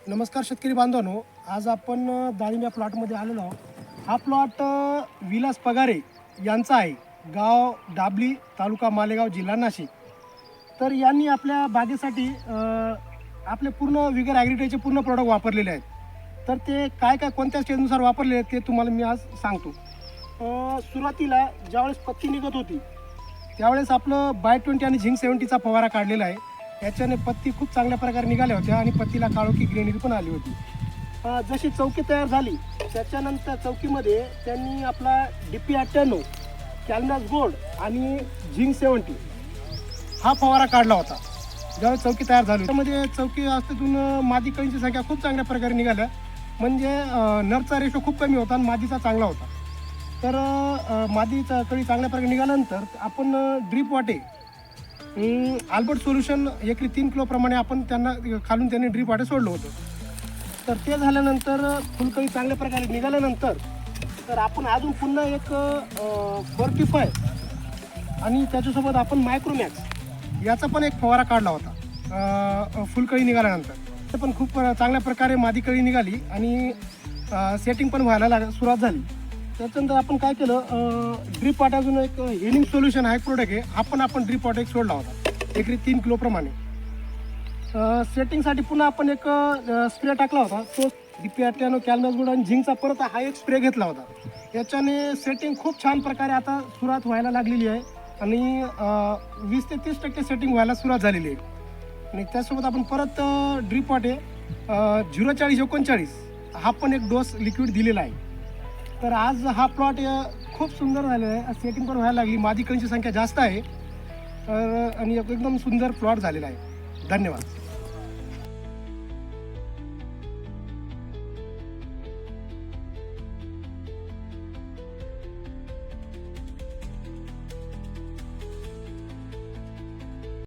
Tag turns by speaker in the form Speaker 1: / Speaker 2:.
Speaker 1: नमस्कार शेतकरी बांधवांनो, आज आपण डाळिंब या प्लॉटमध्ये आलेलो आहोत। हा प्लॉट विलास पगारे यांचा आहे, गाव डाबली, तालुका मालेगाव, जिल्हा नाशिक। तर यांनी आपल्या बागेसाठी आपले पूर्ण विगर ॲग्रीटेकचे पूर्ण प्रोडक्ट वापरलेले आहेत। तर ते काय काय कोणत्या स्टेजनुसार वापरले आहेत ते तुम्हाला मी आज सांगतो। सुरुवातीला ज्यावेळेस पत्ती निघत होती त्यावेळेस आपलं बाय20 आणि झिंक 70चा फवारा काढलेला आहे। याच्याने पत्ती खूप चांगल्या प्रकारे निघाल्या होत्या आणि पत्तीला काळोखी ग्रेनरी पण आली होती। जशी चौकी तयार झाली त्याच्यानंतर चौकीमध्ये त्यांनी आपला DP98, कॅल्मॅक्स गोल्ड आणि झिंक 70 हा फवारा काढला होता। ज्यावेळेस चौकी तयार झाली त्यामध्ये चौकी असतेतून मादी कळींची संख्या खूप चांगल्या प्रकारे निघाल्या, म्हणजे नरचा रेशो खूप कमी होता आणि मादीचा चांगला होता। तर मादीचा कळी चांगल्या प्रकारे निघाल्यानंतर आपण ड्रीप वाटे आल्बर्ट सोल्युशन एकरी 3 किलो प्रमाणे आपण त्यांना खालून त्यांनी ड्रीप वाटे सोडलं होतं। तर ते झाल्यानंतर फुलकळी चांगल्या प्रकारे निघाल्यानंतर तर आपण अजून पुन्हा एक 45 आणि त्याच्यासोबत आपण मायक्रोमॅक्स याचा पण एक फवारा काढला होता फुलकळी निघाल्यानंतर। ते पण खूप चांगल्या प्रकारे मादी कळी निघाली आणि सेटिंग पण व्हायला सुरुवात झाली। त्याच्यानंतर आपण काय केलं, ड्रीप वाट अजून एक हेलिंग सोल्युशन हा एक प्रोडक्ट आहे, आपण ड्रीप वाट एक सोडला होता एकरी 3 किलो प्रमाणे। सेटिंगसाठी पुन्हा आपण एक स्प्रे टाकला होता, तो DP98, कॅल्मॅक्स गोल्ड आणि झिंकचा परत हा एक स्प्रे घेतला होता। याच्याने सेटिंग खूप छान प्रकारे आता सुरुवात व्हायला लागलेली आहे आणि 20 ते 30% सेटिंग व्हायला सुरुवात झालेली आहे। आणि त्यासोबत आपण परत ड्रीप वाटे 04039 हा पण एक डोस लिक्विड दिलेला आहे। तर आज हा प्लॉट खूप सुंदर झालेला आहे, सेटिंग पण व्हायला लागली, मादी कळींची संख्या जास्त आहे आणि एकदम सुंदर प्लॉट झालेला आहे। धन्यवाद।